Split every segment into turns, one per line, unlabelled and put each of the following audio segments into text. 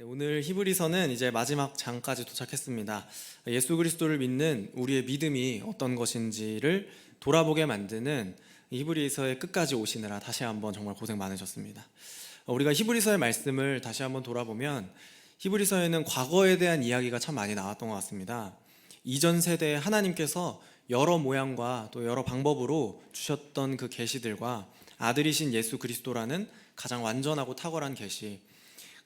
오늘 히브리서는 이제 마지막 장까지 도착했습니다. 예수 그리스도를 믿는 우리의 믿음이 어떤 것인지를 돌아보게 만드는 히브리서의 끝까지 오시느라 다시 한번 정말 고생 많으셨습니다. 우리가 히브리서의 말씀을 다시 한번 돌아보면 히브리서에는 과거에 대한 이야기가 참 많이 나왔던 것 같습니다. 이전 세대에 하나님께서 여러 모양과 또 여러 방법으로 주셨던 그 계시들과 아들이신 예수 그리스도라는 가장 완전하고 탁월한 계시,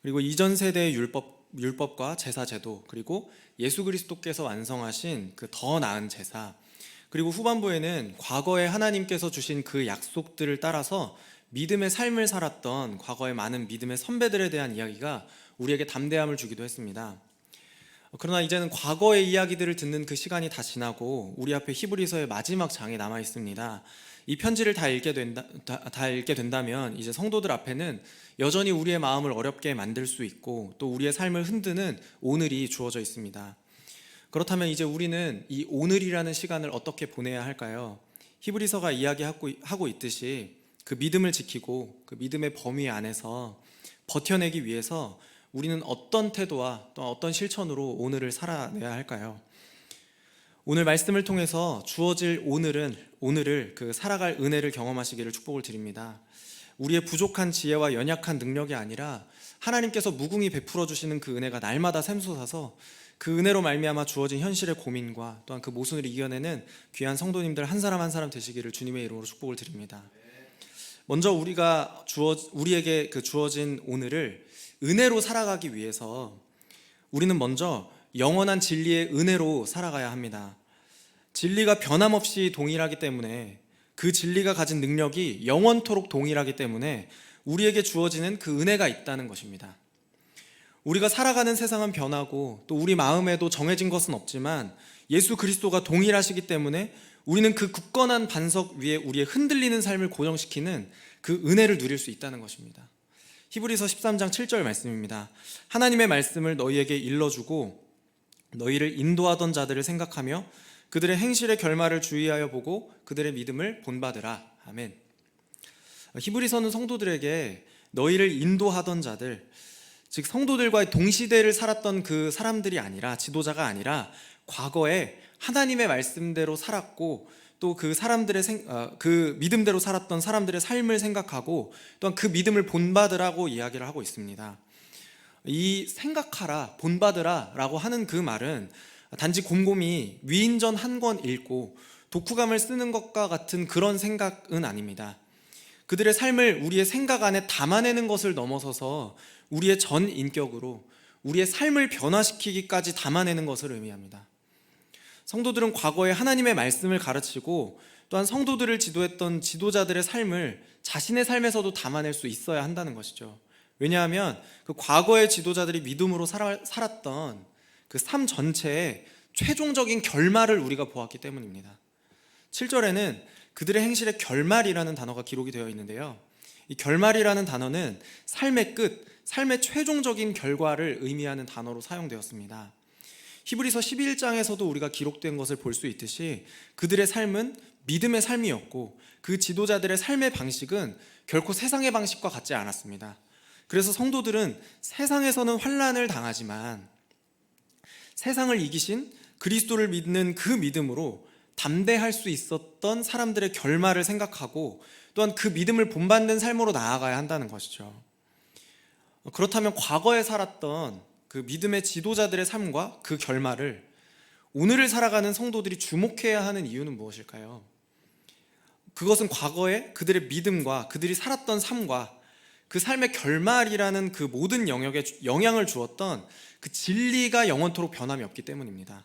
그리고 이전 세대의 율법과 제사 제도, 그리고 예수 그리스도께서 완성하신 그 더 나은 제사, 그리고 후반부에는 과거에 하나님께서 주신 그 약속들을 따라서 믿음의 삶을 살았던 과거의 많은 믿음의 선배들에 대한 이야기가 우리에게 담대함을 주기도 했습니다. 그러나 이제는 과거의 이야기들을 듣는 그 시간이 다 지나고 우리 앞에 히브리서의 마지막 장이 남아 있습니다. 이 편지를 다 읽게 된다면 이제 성도들 앞에는 여전히 우리의 마음을 어렵게 만들 수 있고 또 우리의 삶을 흔드는 오늘이 주어져 있습니다. 그렇다면 이제 우리는 이 오늘이라는 시간을 어떻게 보내야 할까요? 히브리서가 이야기하고 있듯이 그 믿음을 지키고 그 믿음의 범위 안에서 버텨내기 위해서 우리는 어떤 태도와 또 어떤 실천으로 오늘을 살아내야 할까요? 오늘 말씀을 통해서 주어질 오늘을 그 살아갈 은혜를 경험하시기를 축복을 드립니다. 우리의 부족한 지혜와 연약한 능력이 아니라 하나님께서 무궁히 베풀어 주시는 그 은혜가 날마다 샘솟아서 그 은혜로 말미암아 주어진 현실의 고민과 또한 그 모순을 이겨내는 귀한 성도님들 한 사람 한 사람 되시기를 주님의 이름으로 축복을 드립니다. 먼저 우리에게 그 주어진 오늘을 은혜로 살아가기 위해서 우리는 먼저 영원한 진리의 은혜로 살아가야 합니다. 진리가 변함없이 동일하기 때문에, 그 진리가 가진 능력이 영원토록 동일하기 때문에 우리에게 주어지는 그 은혜가 있다는 것입니다. 우리가 살아가는 세상은 변하고 또 우리 마음에도 정해진 것은 없지만 예수 그리스도가 동일하시기 때문에 우리는 그 굳건한 반석 위에 우리의 흔들리는 삶을 고정시키는 그 은혜를 누릴 수 있다는 것입니다. 히브리서 13장 7절 말씀입니다. 하나님의 말씀을 너희에게 일러주고 너희를 인도하던 자들을 생각하며 그들의 행실의 결말을 주의하여 보고 그들의 믿음을 본받으라. 아멘. 히브리서는 성도들에게 너희를 인도하던 자들, 즉 성도들과의 동시대를 살았던 그 사람들이 아니라, 지도자가 아니라 과거에 하나님의 말씀대로 살았고 또 그 사람들의 그 믿음대로 살았던 사람들의 삶을 생각하고 또한 그 믿음을 본받으라고 이야기를 하고 있습니다. 이 생각하라, 본받으라 라고 하는 그 말은 단지 곰곰이 위인전 한 권 읽고 독후감을 쓰는 것과 같은 그런 생각은 아닙니다. 그들의 삶을 우리의 생각 안에 담아내는 것을 넘어서서 우리의 전 인격으로 우리의 삶을 변화시키기까지 담아내는 것을 의미합니다. 성도들은 과거에 하나님의 말씀을 가르치고 또한 성도들을 지도했던 지도자들의 삶을 자신의 삶에서도 담아낼 수 있어야 한다는 것이죠. 왜냐하면 그 과거의 지도자들이 믿음으로 살았던 그 삶 전체의 최종적인 결말을 우리가 보았기 때문입니다. 7절에는 그들의 행실의 결말이라는 단어가 기록이 되어 있는데요, 이 결말이라는 단어는 삶의 끝, 삶의 최종적인 결과를 의미하는 단어로 사용되었습니다. 히브리서 11장에서도 우리가 기록된 것을 볼 수 있듯이 그들의 삶은 믿음의 삶이었고 그 지도자들의 삶의 방식은 결코 세상의 방식과 같지 않았습니다. 그래서 성도들은 세상에서는 환난을 당하지만 세상을 이기신 그리스도를 믿는 그 믿음으로 담대할 수 있었던 사람들의 결말을 생각하고 또한 그 믿음을 본받는 삶으로 나아가야 한다는 것이죠. 그렇다면 과거에 살았던 그 믿음의 지도자들의 삶과 그 결말을 오늘을 살아가는 성도들이 주목해야 하는 이유는 무엇일까요? 그것은 과거에 그들의 믿음과 그들이 살았던 삶과 그 삶의 결말이라는 그 모든 영역에 영향을 주었던 그 진리가 영원토록 변함이 없기 때문입니다.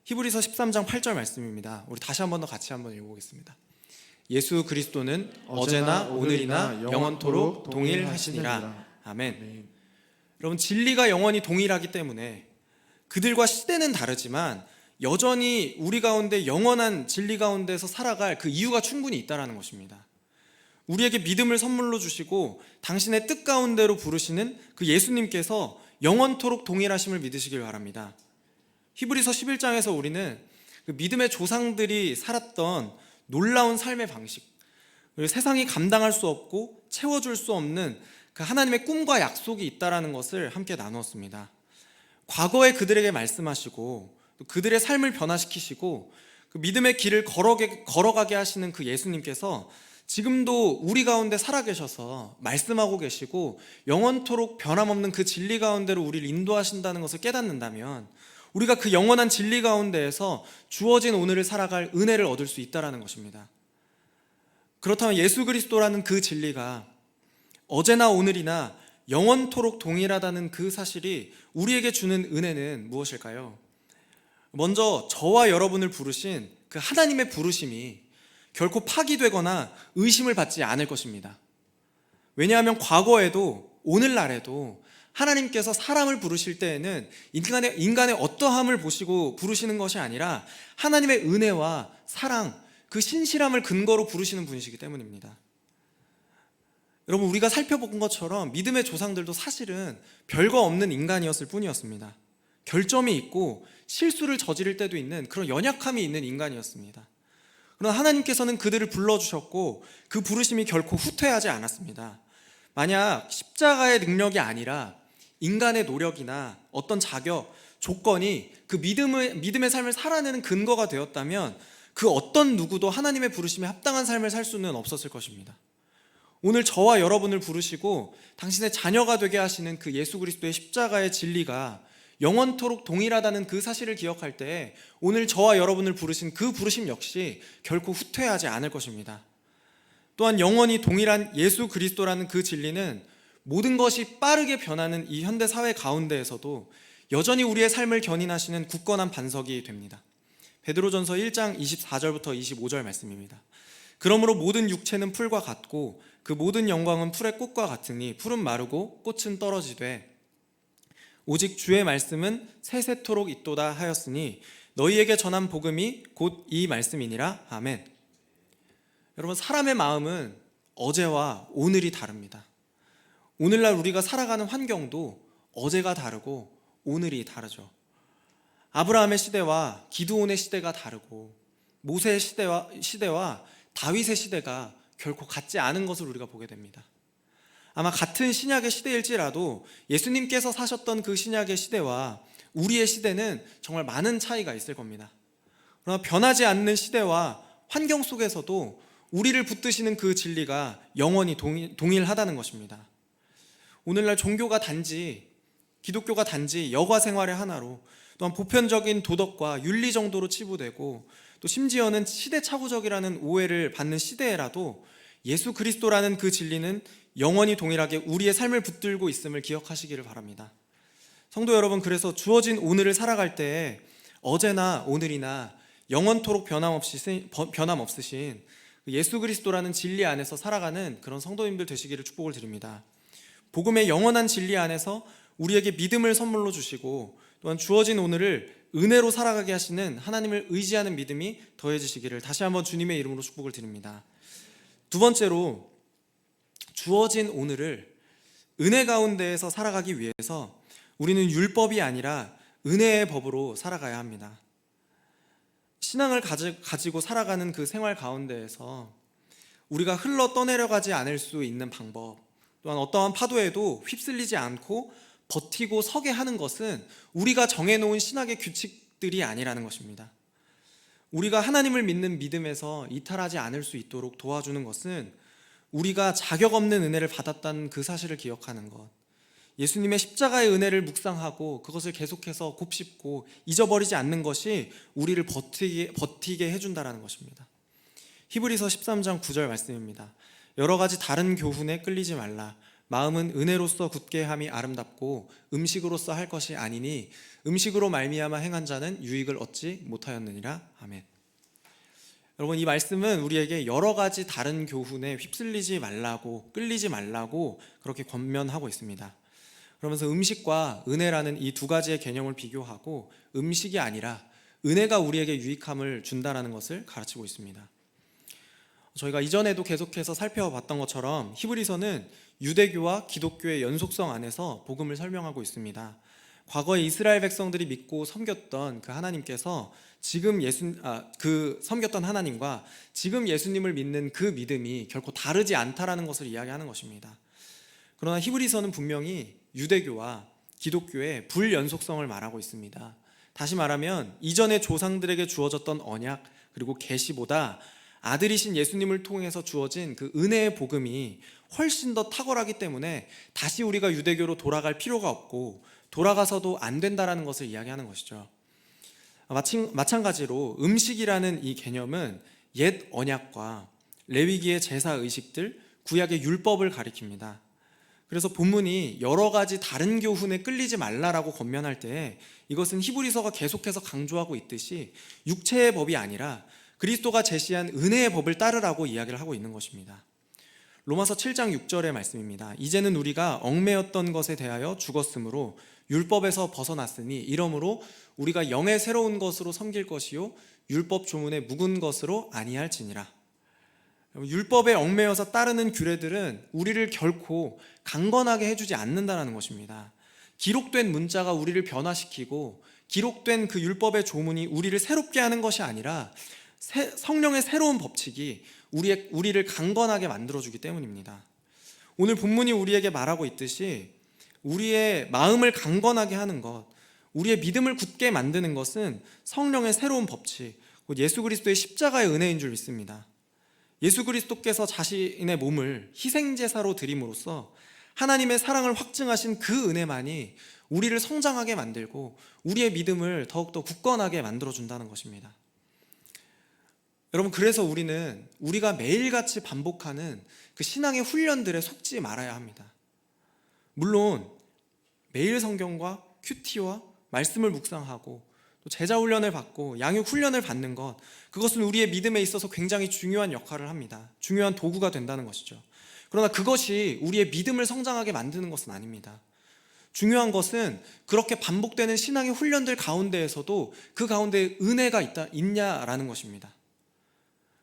히브리서 13장 8절 말씀입니다. 우리 다시 한번 더 같이 한번 읽어보겠습니다. 예수 그리스도는 어제나 오늘이나 영원토록 동일하시니라. 아멘. 여러분, 진리가 영원히 동일하기 때문에 그들과 시대는 다르지만 여전히 우리 가운데 영원한 진리 가운데서 살아갈 그 이유가 충분히 있다는 것입니다. 우리에게 믿음을 선물로 주시고 당신의 뜻 가운데로 부르시는 그 예수님께서 영원토록 동일하심을 믿으시길 바랍니다. 히브리서 11장에서 우리는 그 믿음의 조상들이 살았던 놀라운 삶의 방식, 그리고 세상이 감당할 수 없고 채워줄 수 없는 그 하나님의 꿈과 약속이 있다라는 것을 함께 나누었습니다. 과거에 그들에게 말씀하시고 또 그들의 삶을 변화시키시고 그 믿음의 길을 걸어가게 하시는 그 예수님께서 지금도 우리 가운데 살아계셔서 말씀하고 계시고 영원토록 변함없는 그 진리 가운데로 우리를 인도하신다는 것을 깨닫는다면 우리가 그 영원한 진리 가운데에서 주어진 오늘을 살아갈 은혜를 얻을 수 있다는 것입니다. 그렇다면 예수 그리스도라는 그 진리가 어제나 오늘이나 영원토록 동일하다는 그 사실이 우리에게 주는 은혜는 무엇일까요? 먼저 저와 여러분을 부르신 그 하나님의 부르심이 결코 파기되거나 의심을 받지 않을 것입니다. 왜냐하면 과거에도 오늘날에도 하나님께서 사람을 부르실 때에는 인간의 어떠함을 보시고 부르시는 것이 아니라 하나님의 은혜와 사랑, 그 신실함을 근거로 부르시는 분이시기 때문입니다. 여러분, 우리가 살펴본 것처럼 믿음의 조상들도 사실은 별거 없는 인간이었을 뿐이었습니다. 결점이 있고 실수를 저지를 때도 있는 그런 연약함이 있는 인간이었습니다. 그러나 하나님께서는 그들을 불러주셨고 그 부르심이 결코 후퇴하지 않았습니다. 만약 십자가의 능력이 아니라 인간의 노력이나 어떤 자격, 조건이 그 믿음의 삶을 살아내는 근거가 되었다면 그 어떤 누구도 하나님의 부르심에 합당한 삶을 살 수는 없었을 것입니다. 오늘 저와 여러분을 부르시고 당신의 자녀가 되게 하시는 그 예수 그리스도의 십자가의 진리가 영원토록 동일하다는 그 사실을 기억할 때 오늘 저와 여러분을 부르신 그 부르심 역시 결코 후퇴하지 않을 것입니다. 또한 영원히 동일한 예수 그리스도라는 그 진리는 모든 것이 빠르게 변하는 이 현대 사회 가운데에서도 여전히 우리의 삶을 견인하시는 굳건한 반석이 됩니다. 베드로전서 1장 24절부터 25절 말씀입니다. 그러므로 모든 육체는 풀과 같고 그 모든 영광은 풀의 꽃과 같으니 풀은 마르고 꽃은 떨어지되 오직 주의 말씀은 세세토록 있도다 하였으니 너희에게 전한 복음이 곧 이 말씀이니라. 아멘. 여러분, 사람의 마음은 어제와 오늘이 다릅니다. 오늘날 우리가 살아가는 환경도 어제가 다르고 오늘이 다르죠. 아브라함의 시대와 기드온의 시대가 다르고 모세의 시대와 다윗의 시대가 결코 같지 않은 것을 우리가 보게 됩니다. 아마 같은 신약의 시대일지라도 예수님께서 사셨던 그 신약의 시대와 우리의 시대는 정말 많은 차이가 있을 겁니다. 그러나 변하지 않는 시대와 환경 속에서도 우리를 붙드시는 그 진리가 영원히 동일하다는 것입니다. 오늘날 종교가 단지, 기독교가 단지 여가 생활의 하나로, 또한 보편적인 도덕과 윤리 정도로 치부되고 또 심지어는 시대착오적이라는 오해를 받는 시대에라도 예수 그리스도라는 그 진리는 영원히 동일하게 우리의 삶을 붙들고 있음을 기억하시기를 바랍니다. 성도 여러분, 그래서 주어진 오늘을 살아갈 때에 어제나 오늘이나 영원토록 변함없으신 예수 그리스도라는 진리 안에서 살아가는 그런 성도님들 되시기를 축복을 드립니다. 복음의 영원한 진리 안에서 우리에게 믿음을 선물로 주시고 또한 주어진 오늘을 은혜로 살아가게 하시는 하나님을 의지하는 믿음이 더해지시기를 다시 한번 주님의 이름으로 축복을 드립니다. 두 번째로, 주어진 오늘을 은혜 가운데에서 살아가기 위해서 우리는 율법이 아니라 은혜의 법으로 살아가야 합니다. 신앙을 가지고 살아가는 그 생활 가운데에서 우리가 흘러 떠내려가지 않을 수 있는 방법, 또한 어떠한 파도에도 휩쓸리지 않고 버티고 서게 하는 것은 우리가 정해놓은 신학의 규칙들이 아니라는 것입니다. 우리가 하나님을 믿는 믿음에서 이탈하지 않을 수 있도록 도와주는 것은 우리가 자격 없는 은혜를 받았다는 그 사실을 기억하는 것, 예수님의 십자가의 은혜를 묵상하고 그것을 계속해서 곱씹고 잊어버리지 않는 것이 우리를 버티게 해준다는 것입니다. 히브리서 13장 9절 말씀입니다. 여러 가지 다른 교훈에 끌리지 말라. 마음은 은혜로서 굳게 함이 아름답고 음식으로서 할 것이 아니니 음식으로 말미암아 행한 자는 유익을 얻지 못하였느니라. 아멘. 여러분, 이 말씀은 우리에게 여러 가지 다른 교훈에 휩쓸리지 말라고, 끌리지 말라고 그렇게 권면하고 있습니다. 그러면서 음식과 은혜라는 이 두 가지의 개념을 비교하고 음식이 아니라 은혜가 우리에게 유익함을 준다는 것을 가르치고 있습니다. 저희가 이전에도 계속해서 살펴봤던 것처럼 히브리서는 유대교와 기독교의 연속성 안에서 복음을 설명하고 있습니다. 과거에 이스라엘 백성들이 믿고 섬겼던 그 하나님께서 섬겼던 하나님과 지금 예수님을 믿는 그 믿음이 결코 다르지 않다라는 것을 이야기하는 것입니다. 그러나 히브리서는 분명히 유대교와 기독교의 불연속성을 말하고 있습니다. 다시 말하면 이전의 조상들에게 주어졌던 언약 그리고 계시보다 아들이신 예수님을 통해서 주어진 그 은혜의 복음이 훨씬 더 탁월하기 때문에 다시 우리가 유대교로 돌아갈 필요가 없고 돌아가서도 안 된다라는 것을 이야기하는 것이죠. 마찬가지로 음식이라는 이 개념은 옛 언약과 레위기의 제사 의식들, 구약의 율법을 가리킵니다. 그래서 본문이 여러 가지 다른 교훈에 끌리지 말라라고 권면할 때 이것은 히브리서가 계속해서 강조하고 있듯이 육체의 법이 아니라 그리스도가 제시한 은혜의 법을 따르라고 이야기를 하고 있는 것입니다. 로마서 7장 6절의 말씀입니다. 이제는 우리가 얽매였던 것에 대하여 죽었으므로 율법에서 벗어났으니 이러므로 우리가 영의 새로운 것으로 섬길 것이요 율법 조문의 묵은 것으로 아니할지니라. 율법에 얽매여서 따르는 규례들은 우리를 결코 강건하게 해주지 않는다는 것입니다. 기록된 문자가 우리를 변화시키고 기록된 그 율법의 조문이 우리를 새롭게 하는 것이 아니라 성령의 새로운 법칙이 우리를 강건하게 만들어주기 때문입니다. 오늘 본문이 우리에게 말하고 있듯이 우리의 마음을 강건하게 하는 것, 우리의 믿음을 굳게 만드는 것은 성령의 새로운 법칙, 곧 예수 그리스도의 십자가의 은혜인 줄 믿습니다. 예수 그리스도께서 자신의 몸을 희생제사로 드림으로써 하나님의 사랑을 확증하신 그 은혜만이 우리를 성장하게 만들고 우리의 믿음을 더욱더 굳건하게 만들어준다는 것입니다. 여러분, 그래서 우리가 매일같이 반복하는 그 신앙의 훈련들에 속지 말아야 합니다. 물론 매일 성경과 큐티와 말씀을 묵상하고 또 제자 훈련을 받고 양육 훈련을 받는 것, 그것은 우리의 믿음에 있어서 굉장히 중요한 역할을 합니다. 중요한 도구가 된다는 것이죠. 그러나 그것이 우리의 믿음을 성장하게 만드는 것은 아닙니다. 중요한 것은 그렇게 반복되는 신앙의 훈련들 가운데에서도 그 가운데 은혜가 있냐라는 것입니다.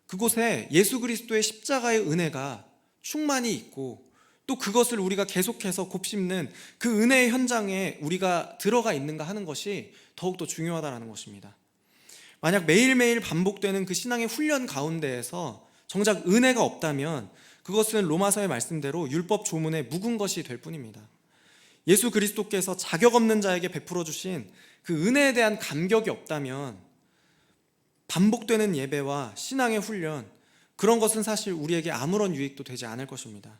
그곳에 예수 그리스도의 십자가의 은혜가 충만히 있고 또 그것을 우리가 계속해서 곱씹는 그 은혜의 현장에 우리가 들어가 있는가 하는 것이 더욱더 중요하다는 것입니다. 만약 매일매일 반복되는 그 신앙의 훈련 가운데에서 정작 은혜가 없다면 그것은 로마서의 말씀대로 율법 조문에 묵은 것이 될 뿐입니다. 예수 그리스도께서 자격 없는 자에게 베풀어 주신 그 은혜에 대한 감격이 없다면 반복되는 예배와 신앙의 훈련, 그런 것은 사실 우리에게 아무런 유익도 되지 않을 것입니다.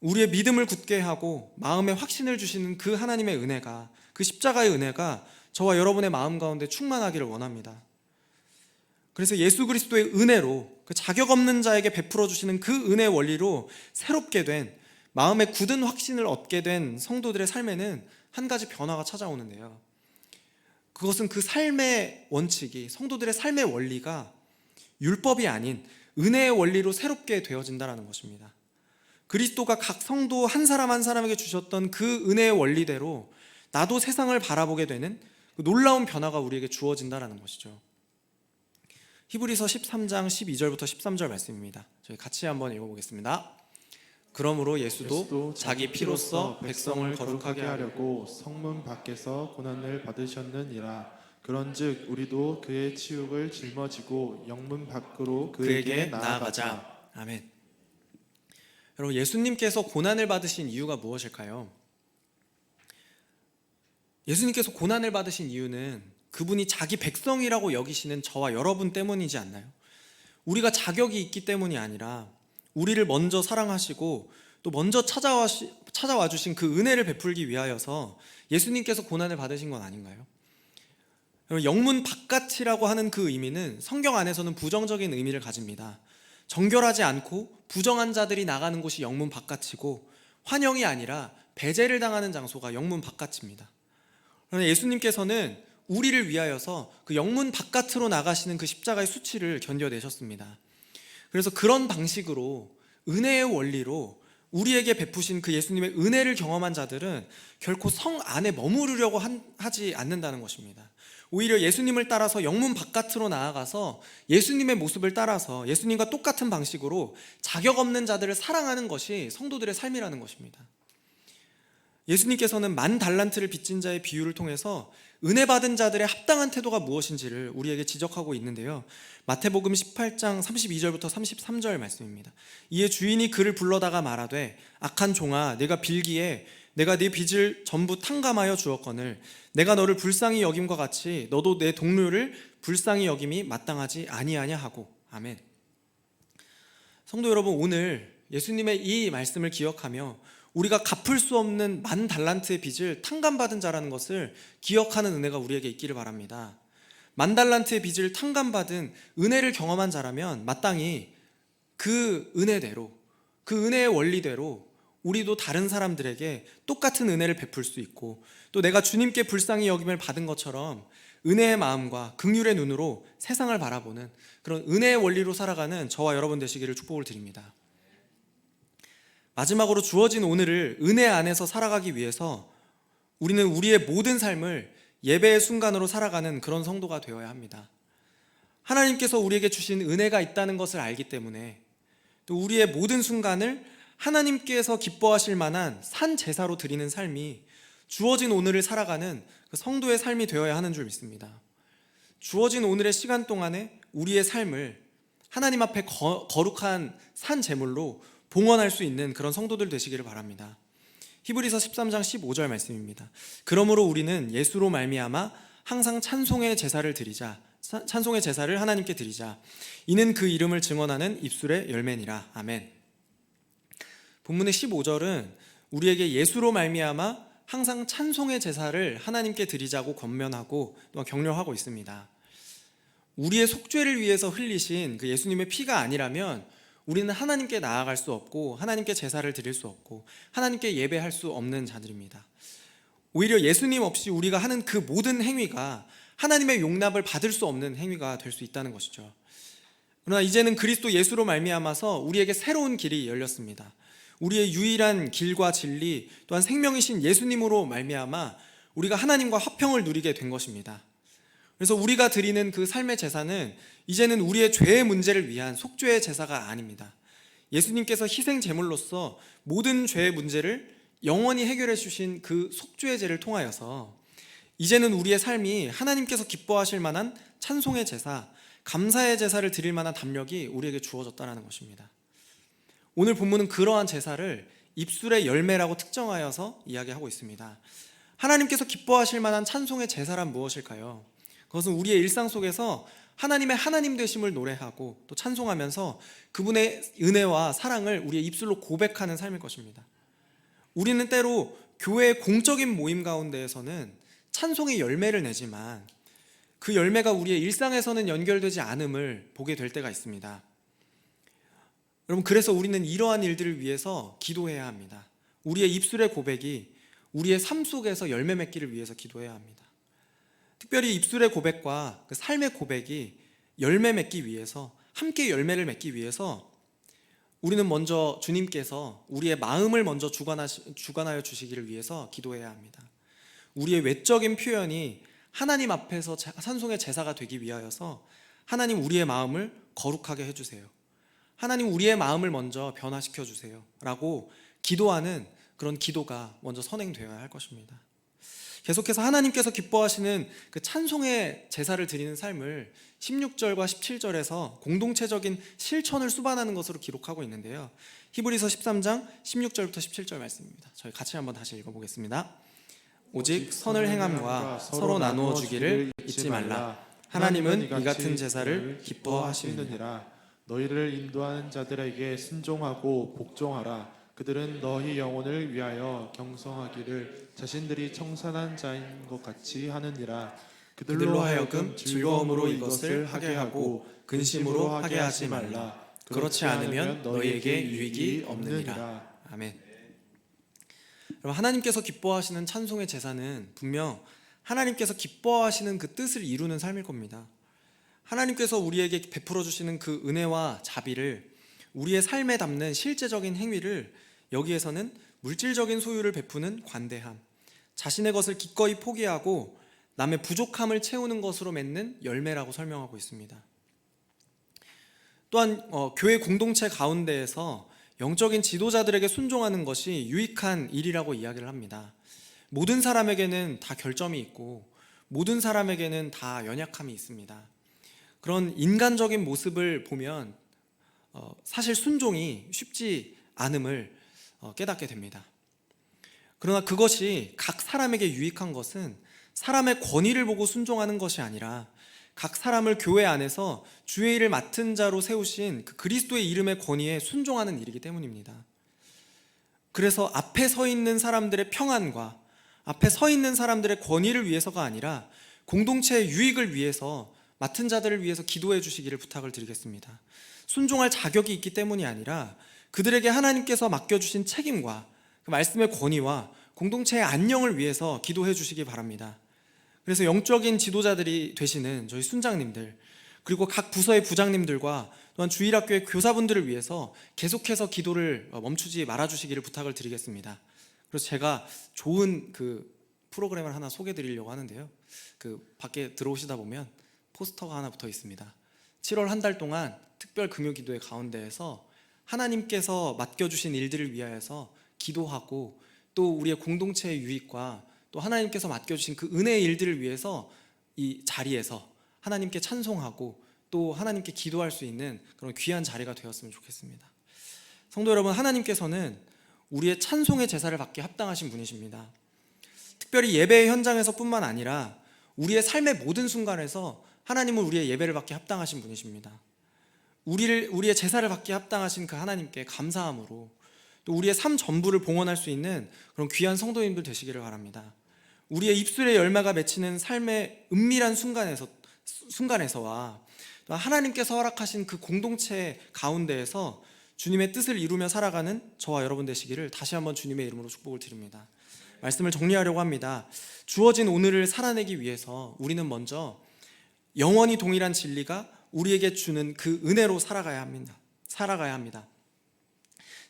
우리의 믿음을 굳게 하고 마음에 확신을 주시는 그 하나님의 은혜가, 그 십자가의 은혜가 저와 여러분의 마음 가운데 충만하기를 원합니다. 그래서 예수 그리스도의 은혜로, 그 자격 없는 자에게 베풀어 주시는 그 은혜의 원리로 새롭게 된, 마음에 굳은 확신을 얻게 된 성도들의 삶에는 한 가지 변화가 찾아오는데요, 그것은 그 삶의 원칙이, 성도들의 삶의 원리가 율법이 아닌 은혜의 원리로 새롭게 되어진다는 것입니다. 그리스도가 각 성도 한 사람 한 사람에게 주셨던 그 은혜의 원리대로 나도 세상을 바라보게 되는 그 놀라운 변화가 우리에게 주어진다는 것이죠. 히브리서 13장 12절부터 13절 말씀입니다. 저희 같이 한번 읽어보겠습니다. 그러므로 예수도 자기 피로써 백성을 거룩하게 하려고
성문 밖에서 고난을 받으셨느니라. 그런즉 우리도 그의 치욕을 짊어지고 영문 밖으로
그에게 나아가자. 아멘. 여러분, 예수님께서 고난을 받으신 이유가 무엇일까요? 예수님께서 고난을 받으신 이유는 그분이 자기 백성이라고 여기시는 저와 여러분 때문이지 않나요? 우리가 자격이 있기 때문이 아니라 우리를 먼저 사랑하시고 또 먼저 찾아와 주신 그 은혜를 베풀기 위하여서 예수님께서 고난을 받으신 건 아닌가요? 영문 바깥이라고 하는 그 의미는 성경 안에서는 부정적인 의미를 가집니다. 정결하지 않고 부정한 자들이 나가는 곳이 영문 바깥이고 환영이 아니라 배제를 당하는 장소가 영문 바깥입니다. 그러나 예수님께서는 우리를 위하여서 그 영문 바깥으로 나가시는 그 십자가의 수치를 견뎌내셨습니다. 그래서 그런 방식으로 은혜의 원리로 우리에게 베푸신 그 예수님의 은혜를 경험한 자들은 결코 성 안에 머무르려고 하지 않는다는 것입니다. 오히려 예수님을 따라서 영문 바깥으로 나아가서 예수님의 모습을 따라서 예수님과 똑같은 방식으로 자격 없는 자들을 사랑하는 것이 성도들의 삶이라는 것입니다. 예수님께서는 10,000달란트를 빚진 자의 비유를 통해서 은혜 받은 자들의 합당한 태도가 무엇인지를 우리에게 지적하고 있는데요. 마태복음 18장 32절부터 33절 말씀입니다. 이에 주인이 그를 불러다가 말하되 악한 종아, 내가 빌기에 내가 네 빚을 전부 탕감하여 주었거늘 내가 너를 불쌍히 여김과 같이 너도 내 동료를 불쌍히 여김이 마땅하지 아니하냐 하고. 아멘. 성도 여러분, 오늘 예수님의 이 말씀을 기억하며 우리가 갚을 수 없는 10,000달란트의 빚을 탕감받은 자라는 것을 기억하는 은혜가 우리에게 있기를 바랍니다. 10,000달란트의 빚을 탕감받은 은혜를 경험한 자라면 마땅히 그 은혜대로, 그 은혜의 원리대로 우리도 다른 사람들에게 똑같은 은혜를 베풀 수 있고, 또 내가 주님께 불쌍히 여김을 받은 것처럼 은혜의 마음과 긍휼의 눈으로 세상을 바라보는 그런 은혜의 원리로 살아가는 저와 여러분 되시기를 축복을 드립니다. 마지막으로 주어진 오늘을 은혜 안에서 살아가기 위해서 우리는 우리의 모든 삶을 예배의 순간으로 살아가는 그런 성도가 되어야 합니다. 하나님께서 우리에게 주신 은혜가 있다는 것을 알기 때문에 또 우리의 모든 순간을 하나님께서 기뻐하실 만한 산 제사로 드리는 삶이 주어진 오늘을 살아가는 그 성도의 삶이 되어야 하는 줄 믿습니다. 주어진 오늘의 시간 동안에 우리의 삶을 하나님 앞에 거룩한 산 제물로 봉헌할 수 있는 그런 성도들 되시기를 바랍니다. 히브리서 13장 15절 말씀입니다. 그러므로 우리는 예수로 말미암아 항상 찬송의 제사를 드리자, 찬송의 제사를 하나님께 드리자. 이는 그 이름을 증언하는 입술의 열매니라. 아멘. 본문의 15절은 우리에게 예수로 말미암아 항상 찬송의 제사를 하나님께 드리자고 권면하고 또 격려하고 있습니다. 우리의 속죄를 위해서 흘리신 그 예수님의 피가 아니라면 우리는 하나님께 나아갈 수 없고 하나님께 제사를 드릴 수 없고 하나님께 예배할 수 없는 자들입니다. 오히려 예수님 없이 우리가 하는 그 모든 행위가 하나님의 용납을 받을 수 없는 행위가 될 수 있다는 것이죠. 그러나 이제는 그리스도 예수로 말미암아서 우리에게 새로운 길이 열렸습니다. 우리의 유일한 길과 진리 또한 생명이신 예수님으로 말미암아 우리가 하나님과 화평을 누리게 된 것입니다. 그래서 우리가 드리는 그 삶의 제사는 이제는 우리의 죄의 문제를 위한 속죄의 제사가 아닙니다. 예수님께서 희생 제물로서 모든 죄의 문제를 영원히 해결해 주신 그 속죄의 제를 통하여서 이제는 우리의 삶이 하나님께서 기뻐하실 만한 찬송의 제사, 감사의 제사를 드릴 만한 담력이 우리에게 주어졌다는 것입니다. 오늘 본문은 그러한 제사를 입술의 열매라고 특정하여서 이야기하고 있습니다. 하나님께서 기뻐하실 만한 찬송의 제사란 무엇일까요? 그것은 우리의 일상 속에서 하나님의 하나님 되심을 노래하고 또 찬송하면서 그분의 은혜와 사랑을 우리의 입술로 고백하는 삶일 것입니다. 우리는 때로 교회의 공적인 모임 가운데에서는 찬송의 열매를 내지만 그 열매가 우리의 일상에서는 연결되지 않음을 보게 될 때가 있습니다. 여러분, 그래서 우리는 이러한 일들을 위해서 기도해야 합니다. 우리의 입술의 고백이 우리의 삶 속에서 열매 맺기를 위해서 기도해야 합니다. 특별히 입술의 고백과 그 삶의 고백이 열매 맺기 위해서, 함께 열매를 맺기 위해서 우리는 먼저 주님께서 우리의 마음을 먼저 주관하여 주시기를 위해서 기도해야 합니다. 우리의 외적인 표현이 하나님 앞에서 찬송의 제사가 되기 위하여서 하나님 우리의 마음을 거룩하게 해주세요, 하나님 우리의 마음을 먼저 변화시켜 주세요 라고 기도하는 그런 기도가 먼저 선행되어야 할 것입니다. 계속해서 하나님께서 기뻐하시는 그 찬송의 제사를 드리는 삶을 16절과 17절에서 공동체적인 실천을 수반하는 것으로 기록하고 있는데요. 히브리서 13장 16절부터 17절 말씀입니다. 저희 같이 한번 다시 읽어보겠습니다. 오직 선을 행함과 서로 나누어 주기를 잊지 말라. 하나님은 이 같은 제사를 기뻐하시느니라.
너희를 인도하는 자들에게 순종하고 복종하라. 그들은 너희 영혼을 위하여 경성하기를 자신들이 청산한 자인 것 같이 하느니라.
그들로 하여금 즐거움으로 이것을 하게 하고 근심으로 하게 하지 말라. 그렇지 않으면 너희에게 유익이 없느니라. 아멘. 여러분, 하나님께서 기뻐하시는 찬송의 제사는 분명 하나님께서 기뻐하시는 그 뜻을 이루는 삶일 겁니다. 하나님께서 우리에게 베풀어 주시는 그 은혜와 자비를, 우리의 삶에 담는 실제적인 행위를 여기에서는 물질적인 소유를 베푸는 관대함, 자신의 것을 기꺼이 포기하고 남의 부족함을 채우는 것으로 맺는 열매라고 설명하고 있습니다. 또한 교회 공동체 가운데에서 영적인 지도자들에게 순종하는 것이 유익한 일이라고 이야기를 합니다. 모든 사람에게는 다 결점이 있고 모든 사람에게는 다 연약함이 있습니다. 그런 인간적인 모습을 보면 사실 순종이 쉽지 않음을 깨닫게 됩니다. 그러나 그것이 각 사람에게 유익한 것은 사람의 권위를 보고 순종하는 것이 아니라 각 사람을 교회 안에서 주의 일을 맡은 자로 세우신 그 그리스도의 이름의 권위에 순종하는 일이기 때문입니다. 그래서 앞에 서 있는 사람들의 평안과 앞에 서 있는 사람들의 권위를 위해서가 아니라 공동체의 유익을 위해서 맡은 자들을 위해서 기도해 주시기를 부탁을 드리겠습니다. 순종할 자격이 있기 때문이 아니라 그들에게 하나님께서 맡겨주신 책임과 그 말씀의 권위와 공동체의 안녕을 위해서 기도해 주시기 바랍니다. 그래서 영적인 지도자들이 되시는 저희 순장님들, 그리고 각 부서의 부장님들과 또한 주일학교의 교사분들을 위해서 계속해서 기도를 멈추지 말아주시기를 부탁을 드리겠습니다. 그래서 제가 좋은 그 프로그램을 하나 소개해 드리려고 하는데요, 그 밖에 들어오시다 보면 포스터가 하나 붙어 있습니다. 7월 한 달 동안 특별 금요기도의 가운데에서 하나님께서 맡겨주신 일들을 위하여서 기도하고 또 우리의 공동체의 유익과 또 하나님께서 맡겨주신 그 은혜의 일들을 위해서 이 자리에서 하나님께 찬송하고 또 하나님께 기도할 수 있는 그런 귀한 자리가 되었으면 좋겠습니다. 성도 여러분, 하나님께서는 우리의 찬송의 제사를 받기에 합당하신 분이십니다. 특별히 예배의 현장에서 뿐만 아니라 우리의 삶의 모든 순간에서 하나님은 우리의 예배를 받기에 합당하신 분이십니다. 우리의 제사를 받기에 합당하신 그 하나님께 감사함으로 또 우리의 삶 전부를 봉헌할 수 있는 그런 귀한 성도님들 되시기를 바랍니다. 우리의 입술에 열매가 맺히는 삶의 은밀한 순간에서와 또 하나님께서 허락하신 그 공동체 가운데에서 주님의 뜻을 이루며 살아가는 저와 여러분 되시기를 다시 한번 주님의 이름으로 축복을 드립니다. 말씀을 정리하려고 합니다. 주어진 오늘을 살아내기 위해서 우리는 먼저 영원히 동일한 진리가 우리에게 주는 그 은혜로 살아가야 합니다.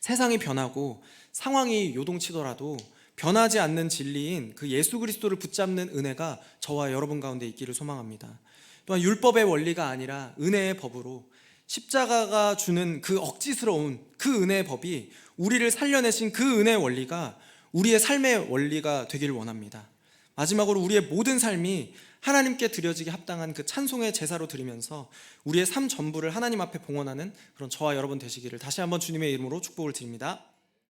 세상이 변하고 상황이 요동치더라도 변하지 않는 진리인 그 예수 그리스도를 붙잡는 은혜가 저와 여러분 가운데 있기를 소망합니다. 또한 율법의 원리가 아니라 은혜의 법으로 십자가가 주는 그 억지스러운 그 은혜의 법이 우리를 살려내신 그 은혜의 원리가 우리의 삶의 원리가 되기를 원합니다. 마지막으로 우리의 모든 삶이 하나님께 드려지게 합당한 그 찬송의 제사로 드리면서 우리의 삶 전부를 하나님 앞에 봉헌하는 그런 저와 여러분 되시기를 다시 한번 주님의 이름으로 축복을 드립니다.